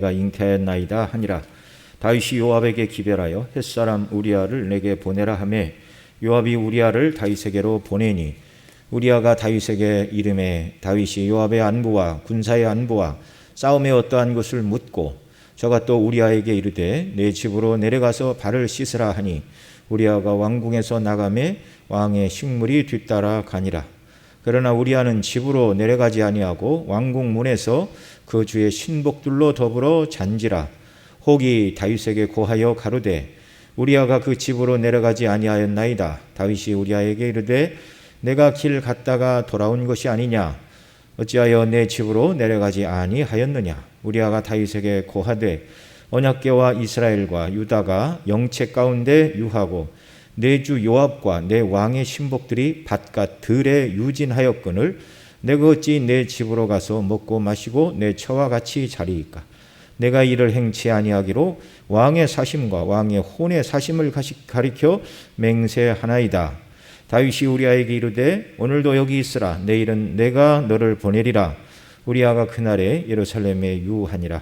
가 잉태하였나이다 하니라. 다윗이 요압에게 기별하여 햇사람 우리아를 내게 보내라 하매 요압이 우리아를 다윗에게로 보내니 우리아가 다윗에게 이르매 다윗이 요압의 안부와 군사의 안부와 싸움의 어떠한 것을 묻고 저가 또 우리아에게 이르되 내 집으로 내려가서 발을 씻으라 하니 우리아가 왕궁에서 나가매 왕의 식물이 뒤따라 가니라. 그러나 우리아는 집으로 내려가지 아니하고 왕궁 문에서 그 주의 신복들로 더불어 잔지라. 혹이 다윗에게 고하여 가로되 우리아가 그 집으로 내려가지 아니하였나이다. 다윗이 우리아에게 이르되 내가 길 갔다가 돌아온 것이 아니냐. 어찌하여 내 집으로 내려가지 아니하였느냐. 우리아가 다윗에게 고하되 언약궤와 이스라엘과 유다가 영책 가운데 유하고 내 주 요압과 내 왕의 신복들이 밭과 들에 유진하였거늘 내가 어찌 내 집으로 가서 먹고 마시고 내 처와 같이 자리이까. 내가 이를 행치 아니하기로 왕의 사심과 왕의 혼의 사심을 가리켜 맹세하나이다. 다윗이 우리아에게 이르되 오늘도 여기 있으라. 내일은 내가 너를 보내리라. 우리아가 그날에 예루살렘에 유하니라.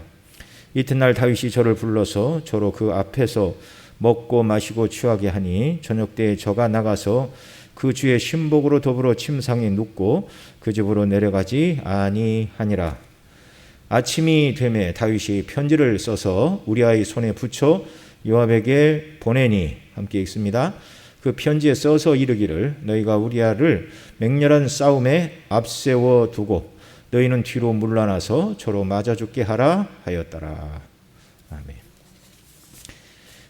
이튿날 다윗이 저를 불러서 저로 그 앞에서 먹고 마시고 취하게 하니 저녁 때에 저가 나가서 그 주의 신복으로 더불어 침상에 눕고 그 집으로 내려가지 아니하니라. 아침이 되매 다윗이 편지를 써서 우리아의 손에 붙여 요압에게 보내니 함께 읽습니다. 그 편지에 써서 이르기를 너희가 우리아를 맹렬한 싸움에 앞세워 두고 너희는 뒤로 물러나서 저로 맞아 죽게 하라 하였더라. 아멘.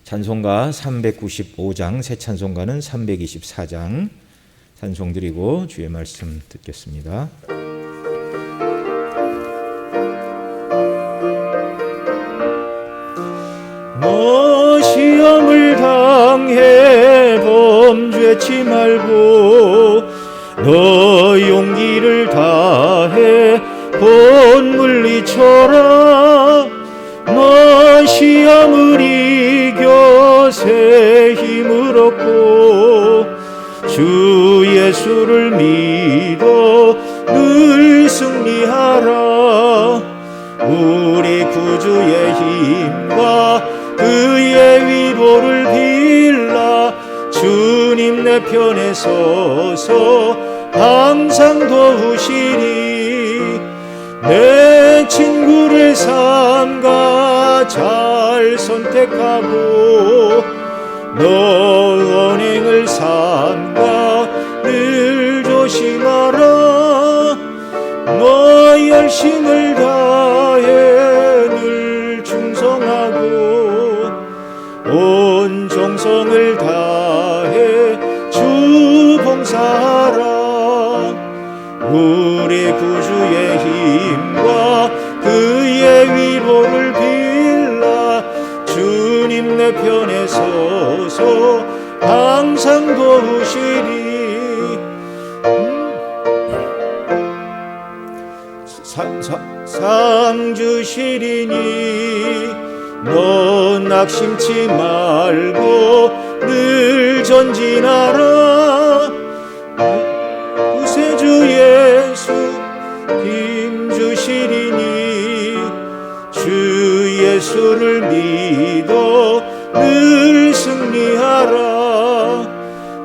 찬송가 395장, 새 찬송가는 324장 찬송 드리고 주의 말씀 듣겠습니다. 너 시험을 당해 범죄치 말고 너 용기를 다해 곧 물리쳐라. 너 시험을 이겨 새 힘을 얻고 주 예수를 믿어 늘 승리하라. 우리 구주의 힘과 그의 위로를 빌라. 주님 내 편에 서서 항상 도우시니 내 친구를 삼가 잘 선택하고 너 언행을 삼가 늘 조심하라. 너 열심을 다해 늘 충성하고 온 정성을 다해 주 봉사하라. 우리 구주의 힘과 그의 위로를 빌라. 주님 내 편에 서서 항상 도우시리. 상 주시리니 너 낙심치 말고 늘 전진하라. 구세주 예수 힘 주시리니 주 예수를 믿어 늘 승리하라.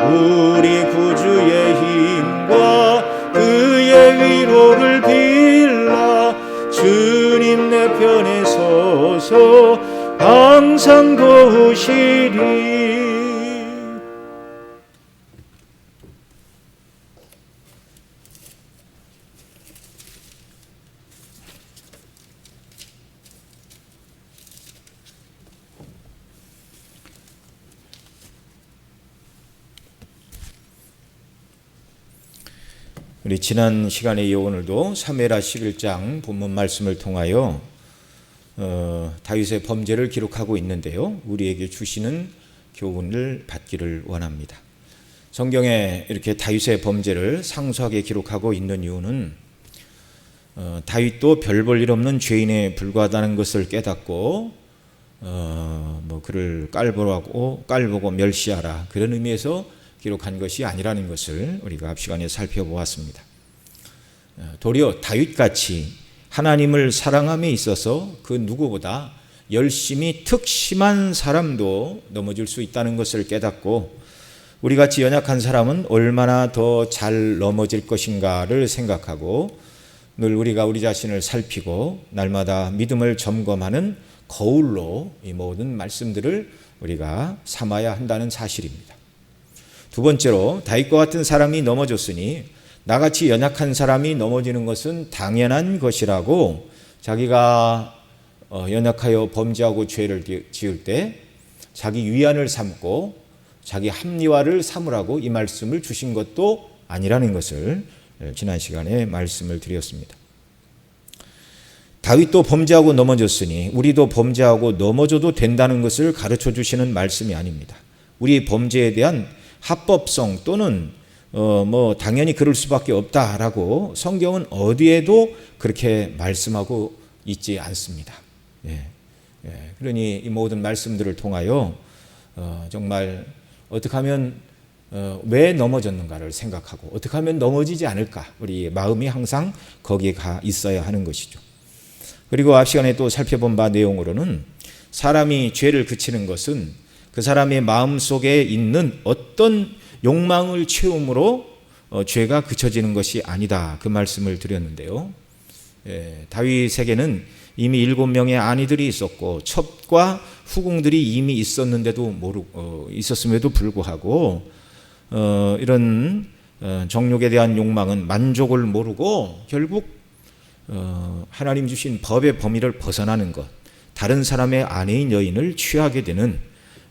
우리 구주의 힘과 그의 위로를 빌라. 주님 내 편에 서서 항상 도우시리. 우리 지난 시간에 이어 오늘도 사무엘하 11장 본문 말씀을 통하여 다윗의 범죄를 기록하고 있는데요. 우리에게 주시는 교훈을 받기를 원합니다. 성경에 이렇게 다윗의 범죄를 상세하게 기록하고 있는 이유는 다윗도 별 볼 일 없는 죄인에 불과하다는 것을 깨닫고 그를 깔보고 멸시하라 그런 의미에서 기록한 것이 아니라는 것을 우리가 앞 시간에 살펴보았습니다. 도리어 다윗같이 하나님을 사랑함에 있어서 그 누구보다 열심히 특심한 사람도 넘어질 수 있다는 것을 깨닫고 우리같이 연약한 사람은 얼마나 더 잘 넘어질 것인가를 생각하고 늘 우리가 우리 자신을 살피고 날마다 믿음을 점검하는 거울로 이 모든 말씀들을 우리가 삼아야 한다는 사실입니다. 두 번째로 다윗과 같은 사람이 넘어졌으니 나같이 연약한 사람이 넘어지는 것은 당연한 것이라고 자기가 연약하여 범죄하고 죄를 지을 때 자기 위안을 삼고 자기 합리화를 삼으라고 이 말씀을 주신 것도 아니라는 것을 지난 시간에 말씀을 드렸습니다. 다윗도 범죄하고 넘어졌으니 우리도 범죄하고 넘어져도 된다는 것을 가르쳐 주시는 말씀이 아닙니다. 우리 범죄에 대한 합법성 또는 당연히 그럴 수밖에 없다라고 성경은 어디에도 그렇게 말씀하고 있지 않습니다. 그러니 이 모든 말씀들을 통하여 정말 어떻게 하면 왜 넘어졌는가를 생각하고 어떻게 하면 넘어지지 않을까 우리 마음이 항상 거기에 가 있어야 하는 것이죠. 그리고 앞 시간에 또 살펴본 바 내용으로는 사람이 죄를 그치는 것은 그 사람의 마음속에 있는 어떤 욕망을 채움으로 죄가 그쳐지는 것이 아니다. 그 말씀을 드렸는데요. 다윗에게는 이미 7명의 아내들이 있었고 첩과 후궁들이 이미 있었음에도 불구하고 이런 정욕에 대한 욕망은 만족을 모르고 결국 하나님 주신 법의 범위를 벗어나는 것, 다른 사람의 아내인 여인을 취하게 되는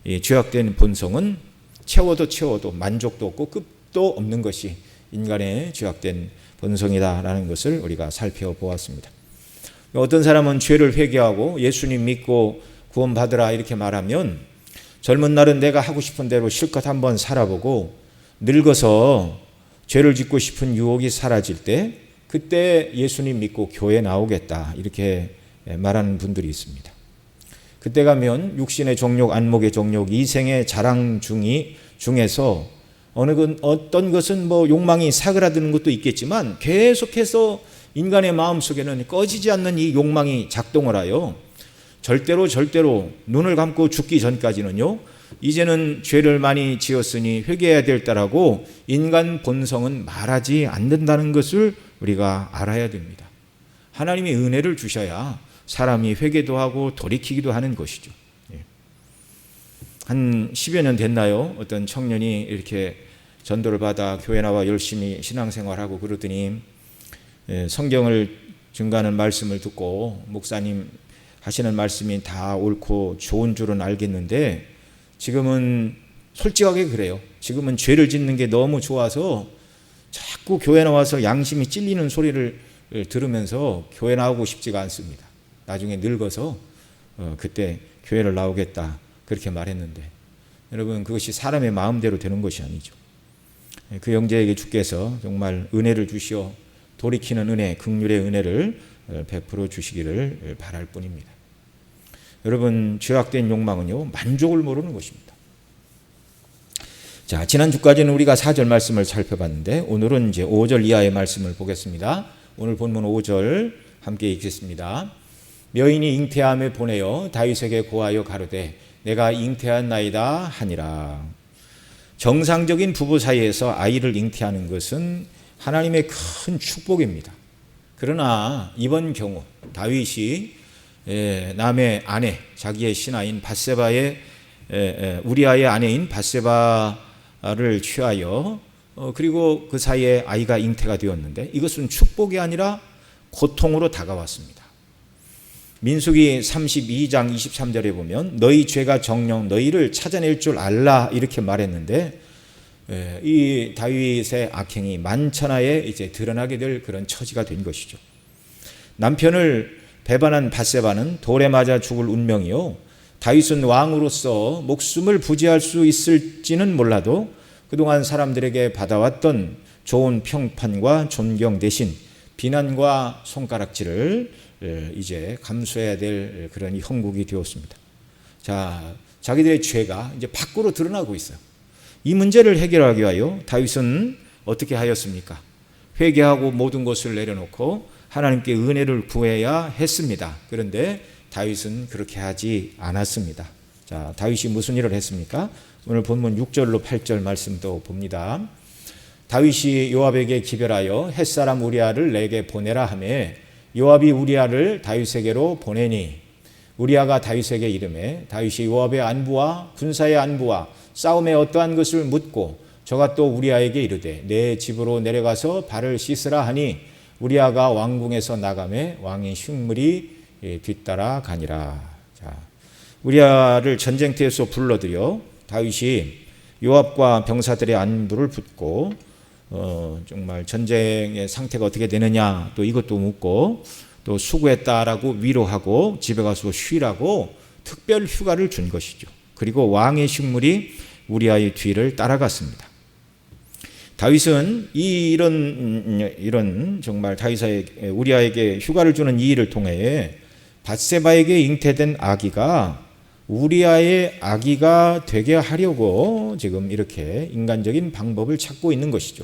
이 죄악된 본성은 채워도 만족도 없고 끝도 없는 것이 인간의 죄악된 본성이다라는 것을 우리가 살펴보았습니다. 어떤 사람은 죄를 회개하고 예수님 믿고 구원받으라 이렇게 말하면 젊은 날은 내가 하고 싶은 대로 실컷 한번 살아보고 늙어서 죄를 짓고 싶은 유혹이 사라질 때 그때 예수님 믿고 교회 나오겠다 이렇게 말하는 분들이 있습니다. 그때 가면 육신의 정욕, 안목의 정욕, 이생의 자랑 중에서 어떤 것은 욕망이 사그라드는 것도 있겠지만 계속해서 인간의 마음속에는 꺼지지 않는 이 욕망이 작동을 하여 절대로 눈을 감고 죽기 전까지는요, 이제는 죄를 많이 지었으니 회개해야 될 때라고 인간 본성은 말하지 않는다는 것을 우리가 알아야 됩니다. 하나님이 은혜를 주셔야 사람이 회개도 하고 돌이키기도 하는 것이죠. 한 10여 년 됐나요? 어떤 청년이 이렇게 전도를 받아 교회 나와 열심히 신앙생활하고 그러더니 성경을 증거하는 말씀을 듣고 목사님 하시는 말씀이 다 옳고 좋은 줄은 알겠는데 지금은 솔직하게 그래요. 지금은 죄를 짓는 게 너무 좋아서 자꾸 교회 나와서 양심이 찔리는 소리를 들으면서 교회 나오고 싶지가 않습니다. 나중에 늙어서 그때 교회를 나오겠다 그렇게 말했는데 여러분 그것이 사람의 마음대로 되는 것이 아니죠. 그 형제에게 주께서 정말 은혜를 주시어 돌이키는 은혜, 긍휼의 은혜를 베풀어 주시기를 바랄 뿐입니다. 여러분 죄악된 욕망은요 만족을 모르는 것입니다. 자, 지난주까지는 우리가 4절 말씀을 살펴봤는데 오늘은 이제 5절 이하의 말씀을 보겠습니다. 오늘 본문 5절 함께 읽겠습니다. 여인이 잉태함에 보내어 다윗에게 고하여 가로되 내가 잉태한나이다 하니라. 정상적인 부부 사이에서 아이를 잉태하는 것은 하나님의 큰 축복입니다. 그러나 이번 경우 다윗이 남의 아내, 자기의 신하인 밧세바의 우리아의 아내인 밧세바를 취하여 그리고 그 사이에 아이가 잉태가 되었는데 이것은 축복이 아니라 고통으로 다가왔습니다. 민수기 32장 23절에 보면 너희 죄가 정녕 너희를 찾아낼 줄 알라 이렇게 말했는데 이 다윗의 악행이 만천하에 이제 드러나게 될 그런 처지가 된 것이죠. 남편을 배반한 밧세바는 돌에 맞아 죽을 운명이요 다윗은 왕으로서 목숨을 부지할 수 있을지는 몰라도 그동안 사람들에게 받아왔던 좋은 평판과 존경 대신 비난과 손가락질을 이제 감수해야 될 그런 형국이 되었습니다. 자, 자기들의 죄가 이제 밖으로 드러나고 있어요. 이 문제를 해결하기 위하여 다윗은 어떻게 하였습니까? 회개하고 모든 것을 내려놓고 하나님께 은혜를 구해야 했습니다. 그런데 다윗은 그렇게 하지 않았습니다. 자, 다윗이 무슨 일을 했습니까? 오늘 본문 6절로 8절 말씀도 봅니다. 다윗이 요압에게 기별하여 햇사람 우리아를 내게 보내라 하매 요압이 우리아를 다윗에게로 보내니 우리아가 다윗에게 이르매 다윗이 요압의 안부와 군사의 안부와 싸움에 어떠한 것을 묻고 저가 또 우리아에게 이르되 내 집으로 내려가서 발을 씻으라 하니 우리아가 왕궁에서 나가매 왕의 흉물이 뒤따라 가니라. 자, 우리아를 전쟁터에서 불러들여 다윗이 요압과 병사들의 안부를 묻고 정말 전쟁의 상태가 어떻게 되느냐 또 이것도 묻고 또 수고했다라고 위로하고 집에 가서 쉬라고 특별 휴가를 준 것이죠. 그리고 왕의 식물이 우리아의 뒤를 따라갔습니다. 다윗은 이런 정말 다윗에게 우리아에게 휴가를 주는 이 일을 통해 밧세바에게 잉태된 아기가 우리아의 아기가 되게 하려고 지금 이렇게 인간적인 방법을 찾고 있는 것이죠.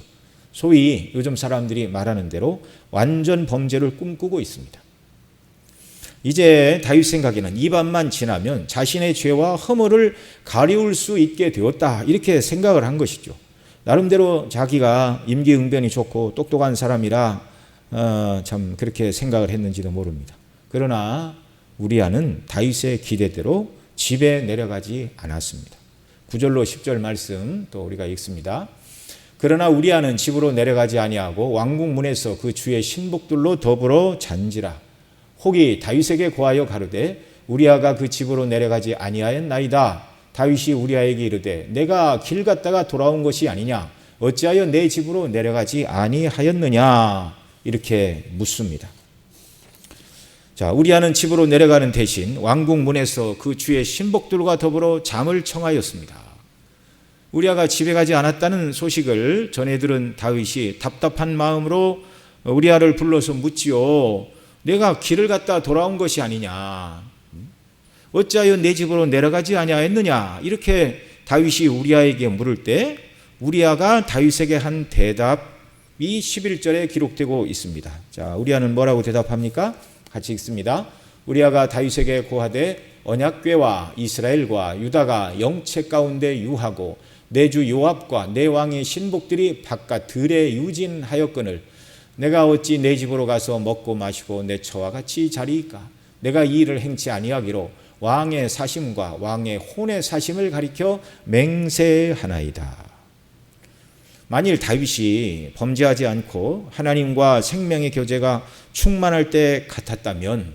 소위 요즘 사람들이 말하는 대로 완전 범죄를 꿈꾸고 있습니다. 이제 다윗 생각에는 이 밤만 지나면 자신의 죄와 허물을 가리울 수 있게 되었다 이렇게 생각을 한 것이죠. 나름대로 자기가 임기응변이 좋고 똑똑한 사람이라 참 그렇게 생각을 했는지도 모릅니다. 그러나 우리아는 다윗의 기대대로 집에 내려가지 않았습니다. 9절로 10절 말씀 또 우리가 읽습니다. 그러나 우리아는 집으로 내려가지 아니하고 왕궁 문에서 그 주의 신복들로 더불어 잔지라. 혹이 다윗에게 고하여 가로되 우리아가 그 집으로 내려가지 아니하였나이다. 다윗이 우리아에게 이르되 내가 길 갔다가 돌아온 것이 아니냐 어찌하여 내 집으로 내려가지 아니하였느냐 이렇게 묻습니다. 자, 우리아는 집으로 내려가는 대신 왕궁 문에서 그 주의 신복들과 더불어 잠을 청하였습니다. 우리아가 집에 가지 않았다는 소식을 전해 들은 다윗이 답답한 마음으로 우리아를 불러서 묻지요. 내가 길을 갔다 돌아온 것이 아니냐 어찌하여 내 집으로 내려가지 아니하였느냐 이렇게 다윗이 우리아에게 물을 때 우리아가 다윗에게 한 대답이 11절에 기록되고 있습니다. 자, 우리아는 뭐라고 대답합니까? 같이 읽습니다. 우리아가 다윗에게 고하되 언약궤와 이스라엘과 유다가 영체 가운데 유하고 내 주 요압과 내 왕의 신복들이 바깥 들에 유진하였거늘 내가 어찌 내 집으로 가서 먹고 마시고 내 처와 같이 자리이까 내가 이 일을 행치 아니하기로 왕의 사심과 왕의 혼의 사심을 가리켜 맹세하나이다. 만일 다윗이 범죄하지 않고 하나님과 생명의 교제가 충만할 때 같았다면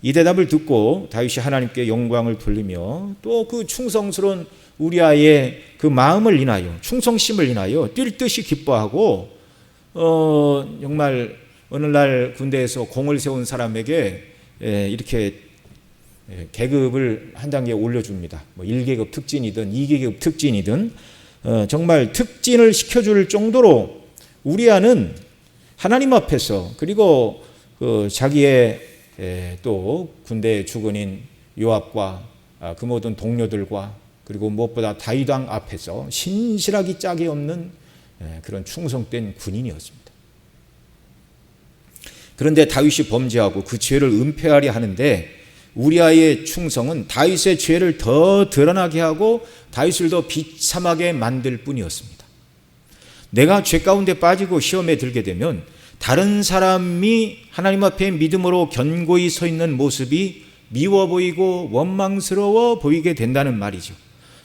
이 대답을 듣고 다윗이 하나님께 영광을 돌리며 또 그 충성스러운 우리아의 그 마음을 인하여 충성심을 인하여 뛸 듯이 기뻐하고 정말 어느 날 군대에서 공을 세운 사람에게 이렇게 계급을 한 단계 올려줍니다. 뭐 1계급 특진이든 2계급 특진이든 정말 특진을 시켜줄 정도로 우리아는 하나님 앞에서 그리고 자기의 또 군대의 주군인 요압과 그 모든 동료들과 그리고 무엇보다 다윗 왕 앞에서 신실하기 짝이 없는 그런 충성된 군인이었습니다. 그런데 다윗이 범죄하고 그 죄를 은폐하려 하는데 우리아의 충성은 다윗의 죄를 더 드러나게 하고 다윗을 더 비참하게 만들 뿐이었습니다. 내가 죄 가운데 빠지고 시험에 들게 되면 다른 사람이 하나님 앞에 믿음으로 견고히 서 있는 모습이 미워 보이고 원망스러워 보이게 된다는 말이죠.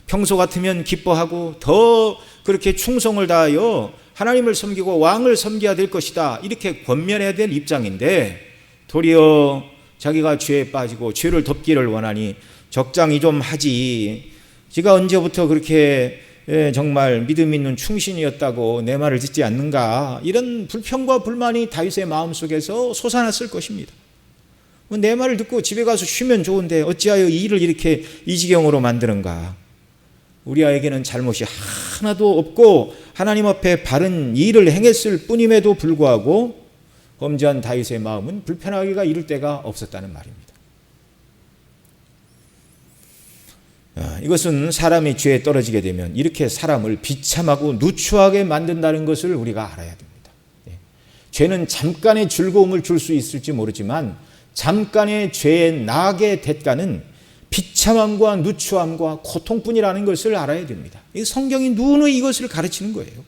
평소 같으면 기뻐하고 더 그렇게 충성을 다하여 하나님을 섬기고 왕을 섬겨야 될 것이다 이렇게 권면해야 될 입장인데 도리어 자기가 죄에 빠지고 죄를 덮기를 원하니 적당히 좀 하지 지가 언제부터 그렇게 정말 믿음 있는 충신이었다고 내 말을 듣지 않는가 이런 불평과 불만이 다윗의 마음속에서 솟아났을 것입니다. 내 말을 듣고 집에 가서 쉬면 좋은데 어찌하여 이 일을 이렇게 이 지경으로 만드는가. 우리아에게는 잘못이 하나도 없고 하나님 앞에 바른 일을 행했을 뿐임에도 불구하고 범죄한 다윗의 마음은 불편하기가 이를 데가 없었다는 말입니다. 이것은 사람이 죄에 떨어지게 되면 이렇게 사람을 비참하고 누추하게 만든다는 것을 우리가 알아야 됩니다. 죄는 잠깐의 즐거움을 줄 수 있을지 모르지만 잠깐의 죄의 나의 대가는 비참함과 누추함과 고통뿐이라는 것을 알아야 됩니다. 이 성경이 누누이 이것을 가르치는 거예요.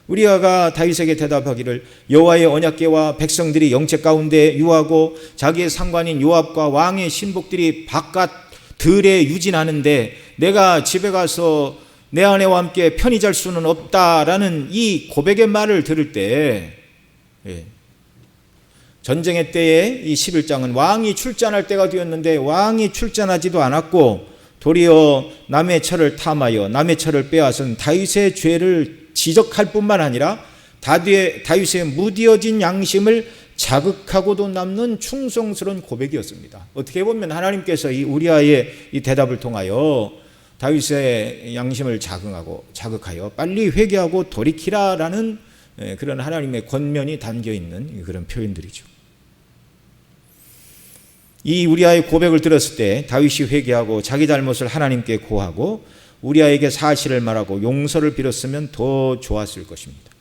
우리아가 다윗에게 대답하기를 여호와의 언약궤와 백성들이 영체 가운데 유하고 자기의 상관인 요압과 왕의 신복들이 바깥 들에 유진하는데 내가 집에 가서 내 아내와 함께 편히 잘 수는 없다라는 이 고백의 말을 들을 때, 전쟁의 때에 이 11장은 왕이 출전할 때가 되었는데 왕이 출전하지도 않았고 도리어 남의 철을 탐하여 남의 철을 빼앗은 다윗의 죄를 지적할 뿐만 아니라 다윗의 무디어진 양심을 자극하고도 남는 충성스러운 고백이었습니다. 어떻게 보면 하나님께서 이 우리아의 이 대답을 통하여 다윗의 양심을 자극하여 빨리 회개하고 돌이키라라는 그런 하나님의 권면이 담겨 있는 그런 표현들이죠. 이 우리아의 고백을 들었을 때 다윗이 회개하고 자기 잘못을 하나님께 고하고 우리아에게 사실을 말하고 용서를 빌었으면 더 좋았을 것입니다.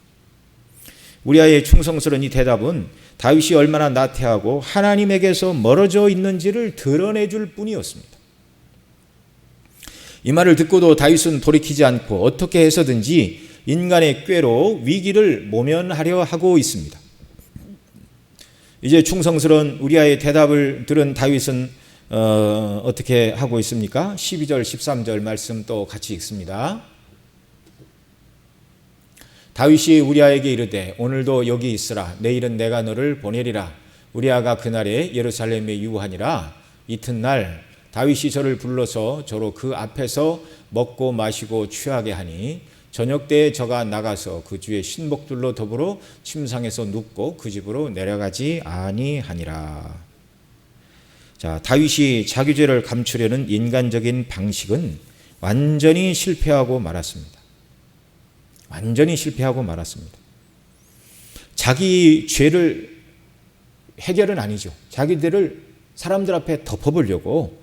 우리아의 충성스러운 이 대답은 다윗이 얼마나 나태하고 하나님에게서 멀어져 있는지를 드러내줄 뿐이었습니다. 이 말을 듣고도 다윗은 돌이키지 않고 어떻게 해서든지 인간의 꾀로 위기를 모면하려 하고 있습니다. 이제 충성스러운 우리아의 대답을 들은 다윗은 어떻게 하고 있습니까? 12절 13절 말씀 또 같이 읽습니다. 다윗이 우리아에게 이르되 오늘도 여기 있으라. 내일은 내가 너를 보내리라. 우리아가 그날에 예루살렘에 유하니라. 이튿날 다윗이 저를 불러서 저로 그 앞에서 먹고 마시고 취하게 하니 저녁 때에 저가 나가서 그 주의 신복들로 더불어 침상에서 눕고 그 집으로 내려가지 아니하니라. 자, 다윗이 자기 죄를 감추려는 인간적인 방식은 완전히 실패하고 말았습니다. 완전히 실패하고 말았습니다. 자기 죄를 해결은 아니죠. 자기들을 사람들 앞에 덮어보려고,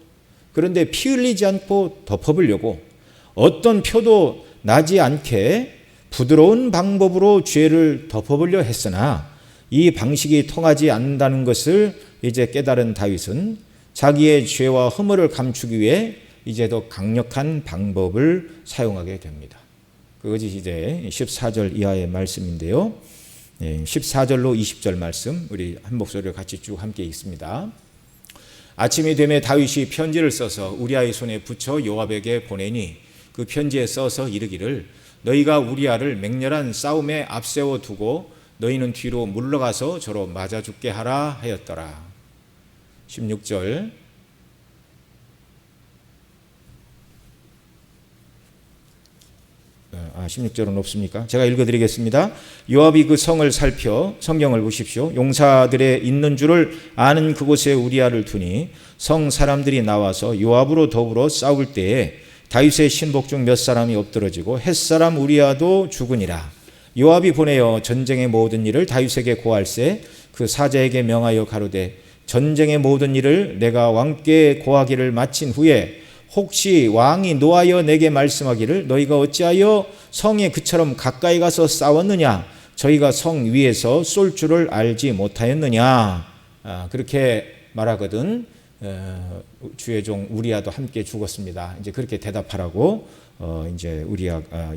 그런데 피 흘리지 않고 덮어보려고 어떤 표도 나지 않게 부드러운 방법으로 죄를 덮어보려 했으나 이 방식이 통하지 않는다는 것을 이제 깨달은 다윗은 자기의 죄와 허물을 감추기 위해 이제 더 강력한 방법을 사용하게 됩니다. 그것이 이제 14절 이하의 말씀인데요. 14절로 20절 말씀 우리 한 목소리로 같이 쭉 함께 읽습니다. 아침이 되매 다윗이 편지를 써서 우리아의 손에 붙여 요압에게 보내니 그 편지에 써서 이르기를 너희가 우리아를 맹렬한 싸움에 앞세워 두고 너희는 뒤로 물러가서 저로 맞아 죽게 하라 하였더라. 16절 16절은 없습니까? 제가 읽어드리겠습니다. 요압이 그 성을 살펴 성경을 보십시오. 용사들의 있는 줄을 아는 그곳에 우리아를 두니 성 사람들이 나와서 요압으로 더불어 싸울 때에 다윗의 신복 중 몇 사람이 엎드러지고 햇사람 우리아도 죽으니라. 요압이 보내어 전쟁의 모든 일을 다윗에게 고할세 그 사자에게 명하여 가로되 전쟁의 모든 일을 내가 왕께 고하기를 마친 후에 혹시 왕이 노하여 내게 말씀하기를 너희가 어찌하여 성에 그처럼 가까이 가서 싸웠느냐? 저희가 성 위에서 쏠 줄을 알지 못하였느냐? 그렇게 말하거든. 주의 종 우리아도 함께 죽었습니다. 이제 그렇게 대답하라고 이제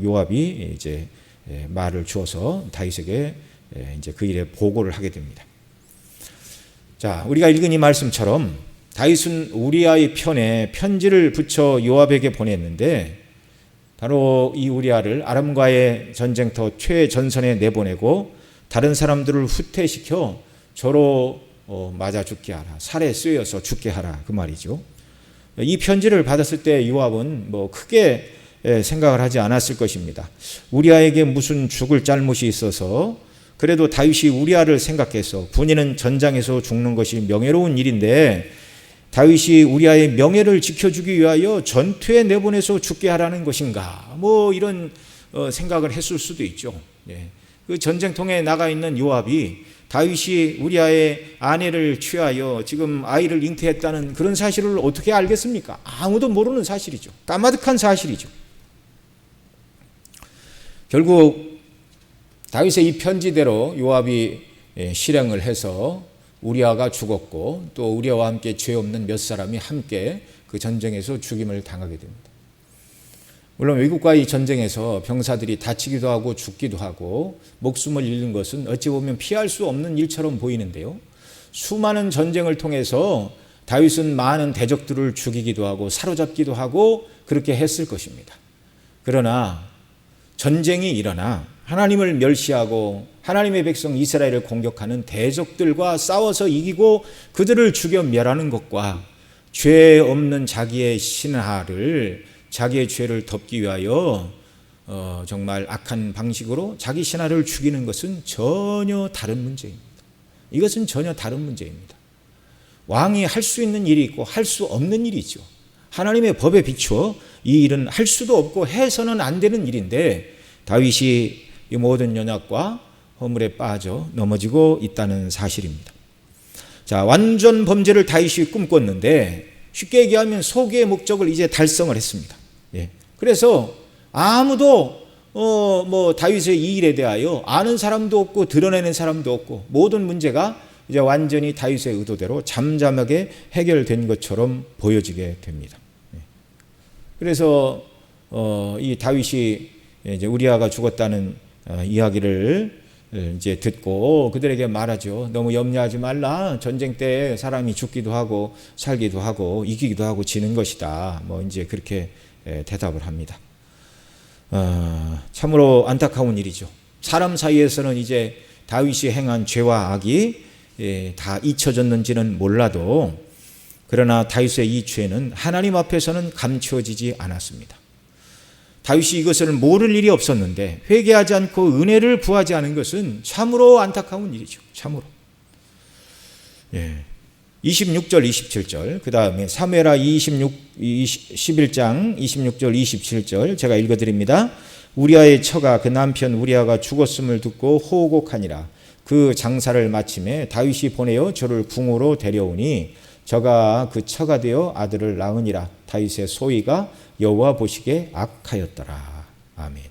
요압이 이제 말을 주어서 다윗에게 이제 그 일에 보고를 하게 됩니다. 자, 우리가 읽은 이 말씀처럼 다윗은 우리아의 편에 편지를 붙여 요압에게 보냈는데 바로 이 우리아를 아람과의 전쟁터 최전선에 내보내고 다른 사람들을 후퇴시켜 저로 맞아 죽게 하라, 살에 쓰여서 죽게 하라, 그 말이죠. 이 편지를 받았을 때 요압은 뭐 크게 생각을 하지 않았을 것입니다. 우리아에게 무슨 죽을 잘못이 있어서, 그래도 다윗이 우리아를 생각해서 군인은 전장에서 죽는 것이 명예로운 일인데 다윗이 우리아의 명예를 지켜주기 위하여 전투에 내보내서 죽게 하라는 것인가, 뭐 이런 생각을 했을 수도 있죠. 그 전쟁통에 나가 있는 요압이 다윗이 우리아의 아내를 취하여 지금 아이를 잉태했다는 그런 사실을 어떻게 알겠습니까? 아무도 모르는 사실이죠. 까마득한 사실이죠. 결국 다윗의 이 편지대로 요압이 실행을 해서 우리아가 죽었고 또 우리아와 함께 죄 없는 몇 사람이 함께 그 전쟁에서 죽임을 당하게 됩니다. 물론 외국과의 전쟁에서 병사들이 다치기도 하고 죽기도 하고 목숨을 잃는 것은 어찌 보면 피할 수 없는 일처럼 보이는데요. 수많은 전쟁을 통해서 다윗은 많은 대적들을 죽이기도 하고 사로잡기도 하고 그렇게 했을 것입니다. 그러나 전쟁이 일어나 하나님을 멸시하고 하나님의 백성 이스라엘을 공격하는 대적들과 싸워서 이기고 그들을 죽여 멸하는 것과 죄 없는 자기의 신하를 자기의 죄를 덮기 위하여 정말 악한 방식으로 자기 신하를 죽이는 것은 전혀 다른 문제입니다. 이것은 전혀 다른 문제입니다. 왕이 할 수 있는 일이 있고 할 수 없는 일이죠. 하나님의 법에 비추어 이 일은 할 수도 없고 해서는 안 되는 일인데 다윗이 이 모든 연약과 허물에 빠져 넘어지고 있다는 사실입니다. 자, 완전 범죄를 다윗이 꿈꿨는데 쉽게 얘기하면 소기의 목적을 이제 달성을 했습니다. 예. 그래서 아무도 다윗의 이 일에 대하여 아는 사람도 없고 드러내는 사람도 없고 모든 문제가 이제 완전히 다윗의 의도대로 잠잠하게 해결된 것처럼 보여지게 됩니다. 예. 그래서 이 다윗이 이제 우리아가 죽었다는 이야기를 이제 듣고 그들에게 말하죠. 너무 염려하지 말라. 전쟁 때 사람이 죽기도 하고 살기도 하고 이기기도 하고 지는 것이다. 이제 그렇게 대답을 합니다. 참으로 안타까운 일이죠. 사람 사이에서는 이제 다윗이 행한 죄와 악이 다 잊혀졌는지는 몰라도 그러나 다윗의 이 죄는 하나님 앞에서는 감추어지지 않았습니다. 다윗이 이것을 모를 일이 없었는데 회개하지 않고 은혜를 구하지 않은 것은 참으로 안타까운 일이죠. 참으로. 26절 27절 그 다음에 사무엘하 11장 26절 27절 제가 읽어드립니다. 우리아의 처가 그 남편 우리아가 죽었음을 듣고 호곡하니라. 그 장사를 마침에 다윗이 보내어 저를 궁으로 데려오니 저가 그 처가 되어 아들을 낳으니라. 다윗의 소위가 여호와 보시기에 악하였더라. 아멘.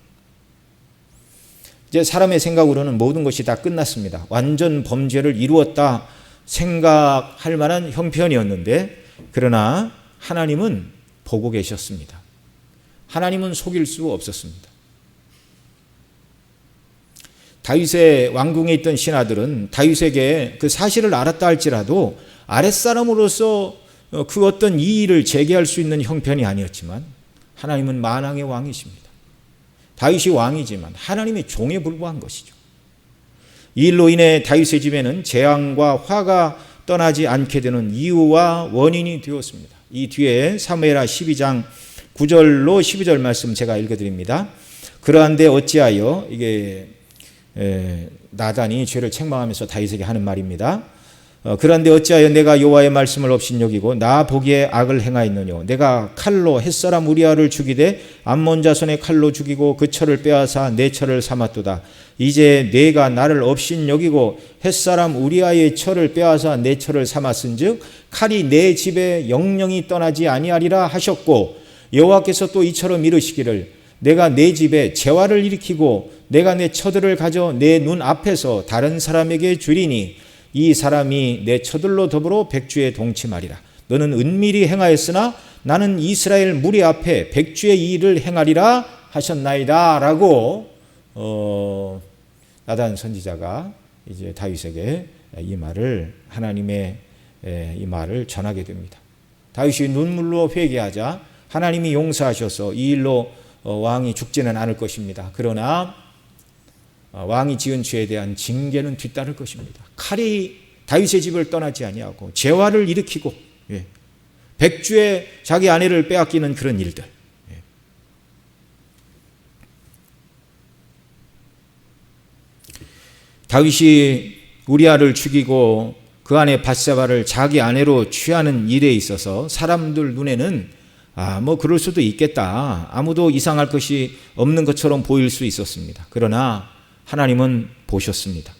이제 사람의 생각으로는 모든 것이 다 끝났습니다. 완전 범죄를 이루었다 생각할 만한 형편이었는데 그러나 하나님은 보고 계셨습니다. 하나님은 속일 수 없었습니다. 다윗의 왕궁에 있던 신하들은 다윗에게 그 사실을 알았다 할지라도 아랫사람으로서 그 어떤 이의를 제기할 수 있는 형편이 아니었지만 하나님은 만왕의 왕이십니다. 다윗이 왕이지만 하나님의 종에 불과한 것이죠. 이 일로 인해 다윗의 집에는 재앙과 화가 떠나지 않게 되는 이유와 원인이 되었습니다. 이 뒤에 사무엘하 12장 9절로 12절 말씀 제가 읽어드립니다. 그러한데 어찌하여 이게 나단이 죄를 책망하면서 다윗에게 하는 말입니다. 그런데 어찌하여 내가 여호와의 말씀을 업신여기고 나 보기에 악을 행하였느뇨. 내가 칼로 햇사람 우리아를 죽이되 암몬 자손의 칼로 죽이고 그 처를 빼앗아 내 처를 삼았도다. 이제 내가 나를 업신여기고 햇사람 우리아의 처를 빼앗아 내 처를 삼았은즉 칼이 내 집에 영영이 떠나지 아니하리라 하셨고 여호와께서 또 이처럼 이르시기를 내가 내 집에 재화를 일으키고 내가 내 처들을 가져 내 눈 앞에서 다른 사람에게 주리니 이 사람이 내 처들로 더불어 백주에 동침하리라. 너는 은밀히 행하였으나 나는 이스라엘 무리 앞에 백주의 이 일을 행하리라 하셨나이다. 라고 나단 선지자가 이제 다윗에게 이 말을 하나님의 이 말을 전하게 됩니다. 다윗이 눈물로 회개하자 하나님이 용서하셔서 이 일로 왕이 죽지는 않을 것입니다. 그러나 왕이 지은 죄에 대한 징계는 뒤따를 것입니다. 칼이 다윗의 집을 떠나지 아니하고 재화를 일으키고 백주에 자기 아내를 빼앗기는 그런 일들. 다윗이 우리아를 죽이고 그 아내 밧세바를 자기 아내로 취하는 일에 있어서 사람들 눈에는 그럴 수도 있겠다. 아무도 이상할 것이 없는 것처럼 보일 수 있었습니다. 그러나 하나님은 보셨습니다.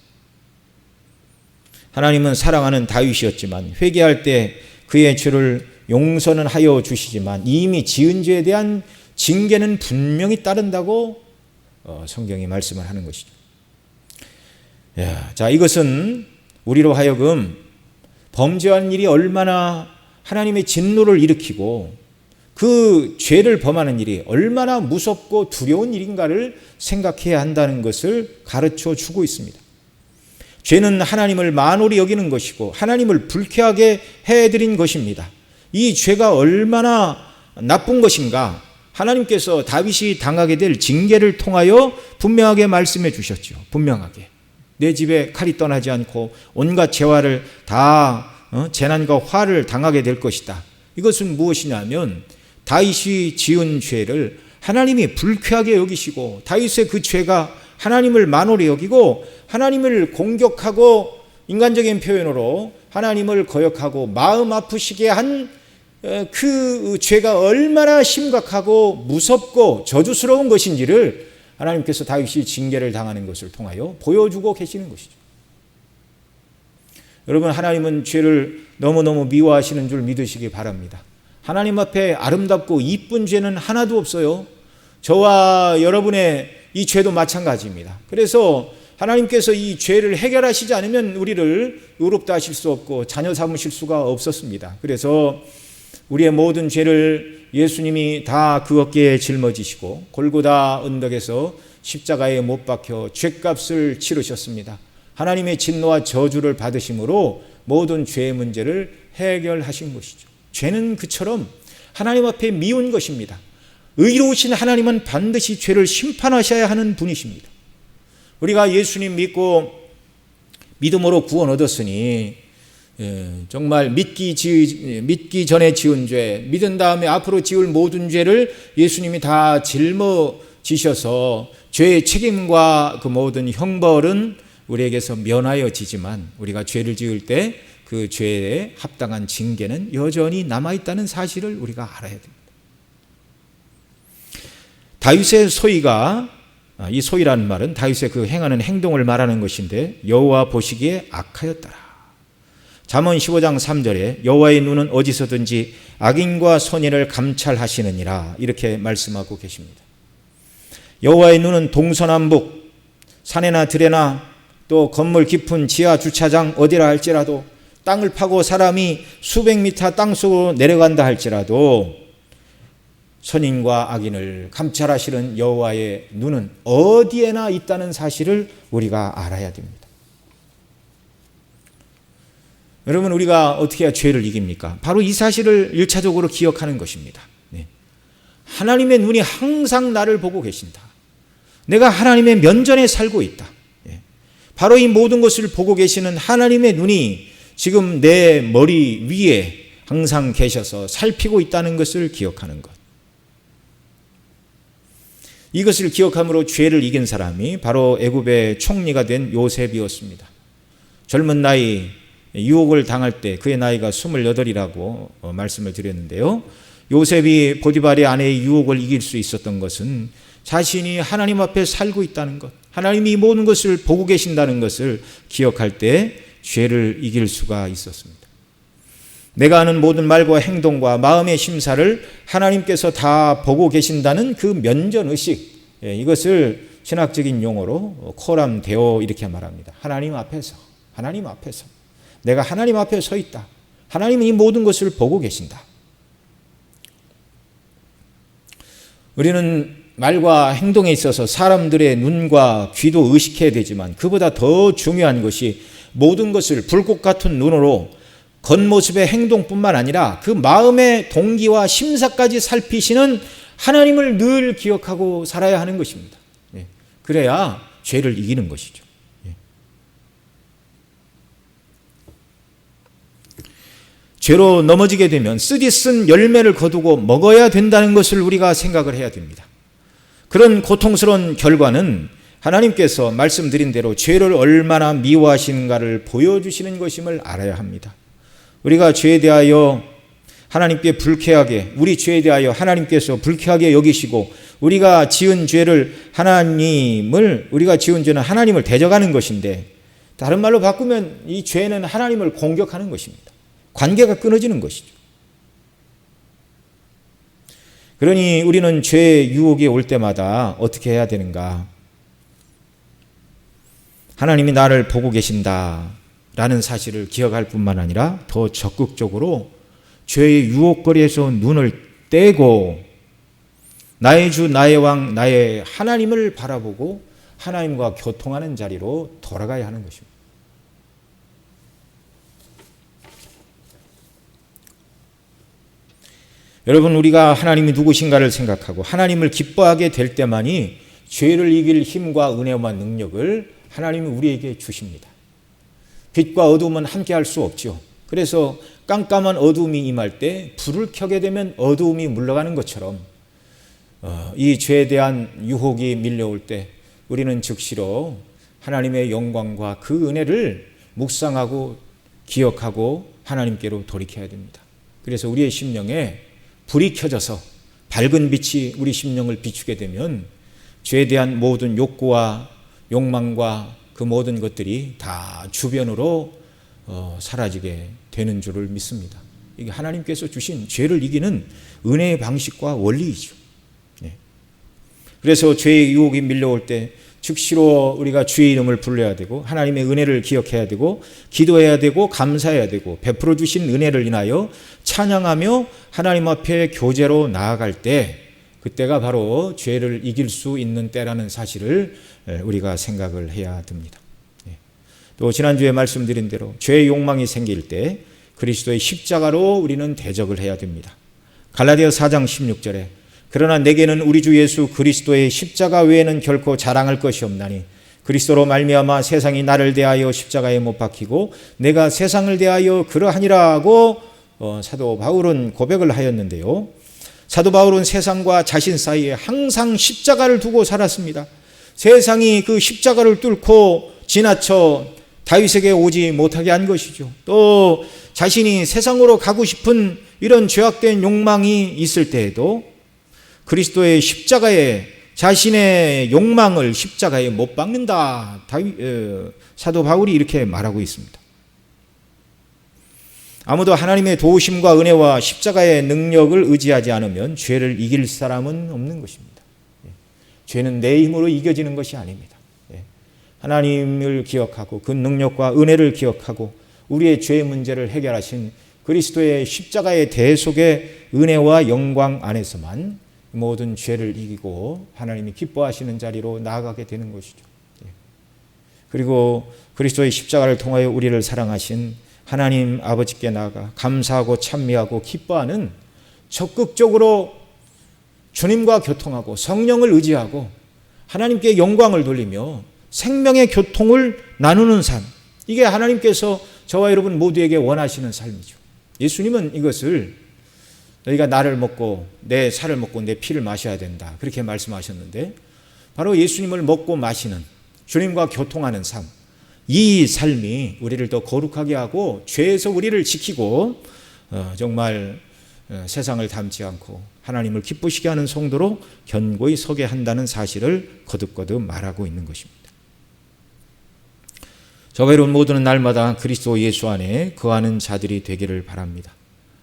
하나님은 사랑하는 다윗이었지만 회개할 때 그의 죄를 용서는 하여 주시지만 이미 지은 죄에 대한 징계는 분명히 따른다고 성경이 말씀을 하는 것이죠. 자, 이것은 우리로 하여금 범죄한 일이 얼마나 하나님의 진노를 일으키고 그 죄를 범하는 일이 얼마나 무섭고 두려운 일인가를 생각해야 한다는 것을 가르쳐 주고 있습니다. 죄는 하나님을 만홀히 여기는 것이고 하나님을 불쾌하게 해드린 것입니다. 이 죄가 얼마나 나쁜 것인가 하나님께서 다윗이 당하게 될 징계를 통하여 분명하게 말씀해 주셨죠. 분명하게. 내 집에 칼이 떠나지 않고 온갖 재화를 다 재난과 화를 당하게 될 것이다. 이것은 무엇이냐면 다윗이 지은 죄를 하나님이 불쾌하게 여기시고 다윗의 그 죄가 하나님을 만홀히 여기고 하나님을 공격하고 인간적인 표현으로 하나님을 거역하고 마음 아프시게 한 그 죄가 얼마나 심각하고 무섭고 저주스러운 것인지를 하나님께서 다윗이 징계를 당하는 것을 통하여 보여주고 계시는 것이죠. 여러분, 하나님은 죄를 너무너무 미워하시는 줄 믿으시기 바랍니다. 하나님 앞에 아름답고 이쁜 죄는 하나도 없어요. 저와 여러분의 이 죄도 마찬가지입니다. 그래서 하나님께서 이 죄를 해결하시지 않으면 우리를 의롭다 하실 수 없고 자녀 삼으실 수가 없었습니다. 그래서 우리의 모든 죄를 예수님이 다 그 어깨에 짊어지시고 골고다 언덕에서 십자가에 못 박혀 죄값을 치르셨습니다. 하나님의 진노와 저주를 받으심으로 모든 죄의 문제를 해결하신 것이죠. 죄는 그처럼 하나님 앞에 미운 것입니다. 의로우신 하나님은 반드시 죄를 심판하셔야 하는 분이십니다. 우리가 예수님 믿고 믿음으로 구원 얻었으니 정말 믿기 전에 지은 죄, 믿은 다음에 앞으로 지을 모든 죄를 예수님이 다 짊어지셔서 죄의 책임과 그 모든 형벌은 우리에게서 면하여지지만 우리가 죄를 지을 때 그 죄에 합당한 징계는 여전히 남아있다는 사실을 우리가 알아야 됩니다. 다윗의 소위가, 이 소위라는 말은 다윗의 그 행하는 행동을 말하는 것인데 여호와 보시기에 악하였더라. 잠언 15장 3절에 여호와의 눈은 어디서든지 악인과 선인을 감찰하시느니라 이렇게 말씀하고 계십니다. 여호와의 눈은 동서남북 산에나 들에나 또 건물 깊은 지하 주차장 어디라 할지라도 땅을 파고 사람이 수백 미터 땅속으로 내려간다 할지라도 선인과 악인을 감찰하시는 여호와의 눈은 어디에나 있다는 사실을 우리가 알아야 됩니다. 여러분, 우리가 어떻게 해야 죄를 이깁니까? 바로 이 사실을 1차적으로 기억하는 것입니다. 하나님의 눈이 항상 나를 보고 계신다. 내가 하나님의 면전에 살고 있다. 바로 이 모든 것을 보고 계시는 하나님의 눈이 지금 내 머리 위에 항상 계셔서 살피고 있다는 것을 기억하는 것. 이것을 기억함으로 죄를 이긴 사람이 바로 애굽의 총리가 된 요셉이었습니다. 젊은 나이 유혹을 당할 때 그의 나이가 28이라고 말씀을 드렸는데요. 요셉이 보디발의 아내의 유혹을 이길 수 있었던 것은 자신이 하나님 앞에 살고 있다는 것, 하나님이 이 모든 것을 보고 계신다는 것을 기억할 때 죄를 이길 수가 있었습니다. 내가 하는 모든 말과 행동과 마음의 심사를 하나님께서 다 보고 계신다는 그 면전의식, 이것을 신학적인 용어로 코람 데오 이렇게 말합니다. 하나님 앞에서 내가 하나님 앞에 서 있다. 하나님은 이 모든 것을 보고 계신다. 우리는 말과 행동에 있어서 사람들의 눈과 귀도 의식해야 되지만 그보다 더 중요한 것이 모든 것을 불꽃 같은 눈으로 겉모습의 행동뿐만 아니라 그 마음의 동기와 심사까지 살피시는 하나님을 늘 기억하고 살아야 하는 것입니다. 그래야 죄를 이기는 것이죠. 죄로 넘어지게 되면 쓰디쓴 열매를 거두고 먹어야 된다는 것을 우리가 생각을 해야 됩니다. 그런 고통스러운 결과는 하나님께서 말씀드린 대로 죄를 얼마나 미워하시는가를 보여주시는 것임을 알아야 합니다. 우리가 죄에 대하여 하나님께 불쾌하게, 우리 죄에 대하여 하나님께서 불쾌하게 여기시고 우리가 지은 죄는 하나님을 대적하는 것인데, 다른 말로 바꾸면 이 죄는 하나님을 공격하는 것입니다. 관계가 끊어지는 것이죠. 그러니 우리는 죄의 유혹이 올 때마다 어떻게 해야 되는가? 하나님이 나를 보고 계신다라는 사실을 기억할 뿐만 아니라 더 적극적으로 죄의 유혹거리에서 눈을 떼고 나의 주, 나의 왕, 나의 하나님을 바라보고 하나님과 교통하는 자리로 돌아가야 하는 것입니다. 여러분, 우리가 하나님이 누구신가를 생각하고 하나님을 기뻐하게 될 때만이 죄를 이길 힘과 은혜와 능력을 하나님이 우리에게 주십니다. 빛과 어두움은 함께 할 수 없죠. 그래서 깜깜한 어두움이 임할 때 불을 켜게 되면 어두움이 물러가는 것처럼 이 죄에 대한 유혹이 밀려올 때 우리는 즉시로 하나님의 영광과 그 은혜를 묵상하고 기억하고 하나님께로 돌이켜야 됩니다. 그래서 우리의 심령에 불이 켜져서 밝은 빛이 우리 심령을 비추게 되면 죄에 대한 모든 욕구와 욕망과 그 모든 것들이 다 주변으로 사라지게 되는 줄을 믿습니다. 이게 하나님께서 주신 죄를 이기는 은혜의 방식과 원리이죠. 그래서 죄의 유혹이 밀려올 때 즉시로 우리가 주의 이름을 불러야 되고 하나님의 은혜를 기억해야 되고 기도해야 되고 감사해야 되고 베풀어 주신 은혜를 인하여 찬양하며 하나님 앞에 교제로 나아갈 때 그때가 바로 죄를 이길 수 있는 때라는 사실을 우리가 생각을 해야 됩니다. 또 지난주에 말씀드린 대로 죄의 욕망이 생길 때 그리스도의 십자가로 우리는 대적을 해야 됩니다. 갈라디아 4장 16절에 그러나 내게는 우리 주 예수 그리스도의 십자가 외에는 결코 자랑할 것이 없나니 그리스도로 말미암아 세상이 나를 대하여 십자가에 못 박히고 내가 세상을 대하여 그러하니라고 사도 바울은 고백을 하였는데요. 사도 바울은 세상과 자신 사이에 항상 십자가를 두고 살았습니다. 세상이 그 십자가를 뚫고 지나쳐 다윗에게 오지 못하게 한 것이죠. 또 자신이 세상으로 가고 싶은 이런 죄악된 욕망이 있을 때에도 그리스도의 십자가에 자신의 욕망을 십자가에 못 박는다. 사도 바울이 이렇게 말하고 있습니다. 아무도 하나님의 도우심과 은혜와 십자가의 능력을 의지하지 않으면 죄를 이길 사람은 없는 것입니다. 죄는 내 힘으로 이겨지는 것이 아닙니다. 하나님을 기억하고 그 능력과 은혜를 기억하고 우리의 죄의 문제를 해결하신 그리스도의 십자가의 대속의 은혜와 영광 안에서만 모든 죄를 이기고 하나님이 기뻐하시는 자리로 나아가게 되는 것이죠. 그리고 그리스도의 십자가를 통하여 우리를 사랑하신 하나님 아버지께 나아가 감사하고 찬미하고 기뻐하는 적극적으로 주님과 교통하고 성령을 의지하고 하나님께 영광을 돌리며 생명의 교통을 나누는 삶, 이게 하나님께서 저와 여러분 모두에게 원하시는 삶이죠. 예수님은 이것을 너희가 나를 먹고 내 살을 먹고 내 피를 마셔야 된다, 그렇게 말씀하셨는데 바로 예수님을 먹고 마시는 주님과 교통하는 삶, 이 삶이 우리를 더 거룩하게 하고 죄에서 우리를 지키고 정말 세상을 닮지 않고 하나님을 기쁘시게 하는 성도로 견고히 서게 한다는 사실을 거듭거듭 말하고 있는 것입니다. 저와 여러분 모두는 날마다 그리스도 예수 안에 거하는 자들이 되기를 바랍니다.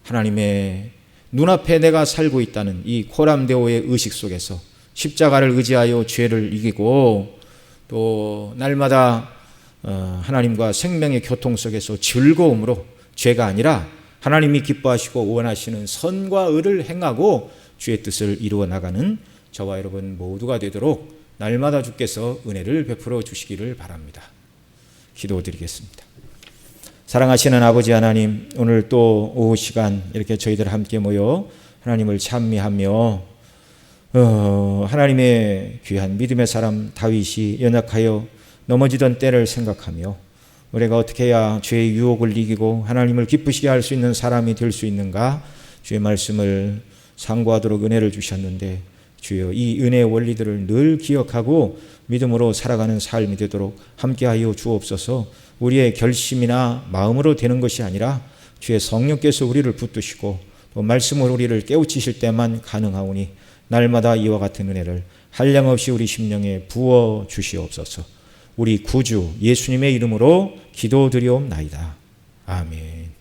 하나님의 눈앞에 내가 살고 있다는 이 코람데오의 의식 속에서 십자가를 의지하여 죄를 이기고 또 날마다 하나님과 생명의 교통 속에서 즐거움으로 죄가 아니라 하나님이 기뻐하시고 원하시는 선과 의를 행하고 주의 뜻을 이루어 나가는 저와 여러분 모두가 되도록 날마다 주께서 은혜를 베풀어 주시기를 바랍니다. 기도드리겠습니다. 사랑하시는 아버지 하나님, 오늘 또 오후 시간 이렇게 저희들 함께 모여 하나님을 찬미하며 하나님의 귀한 믿음의 사람 다윗이 연약하여 넘어지던 때를 생각하며 우리가 어떻게 해야 죄의 유혹을 이기고 하나님을 기쁘시게 할 수 있는 사람이 될 수 있는가, 주의 말씀을 상고하도록 은혜를 주셨는데 주여 이 은혜의 원리들을 늘 기억하고 믿음으로 살아가는 삶이 되도록 함께하여 주옵소서. 우리의 결심이나 마음으로 되는 것이 아니라 주의 성령께서 우리를 붙드시고 또 말씀으로 우리를 깨우치실 때만 가능하오니 날마다 이와 같은 은혜를 한량없이 우리 심령에 부어 주시옵소서. 우리 구주 예수님의 이름으로 기도드리옵나이다. 아멘.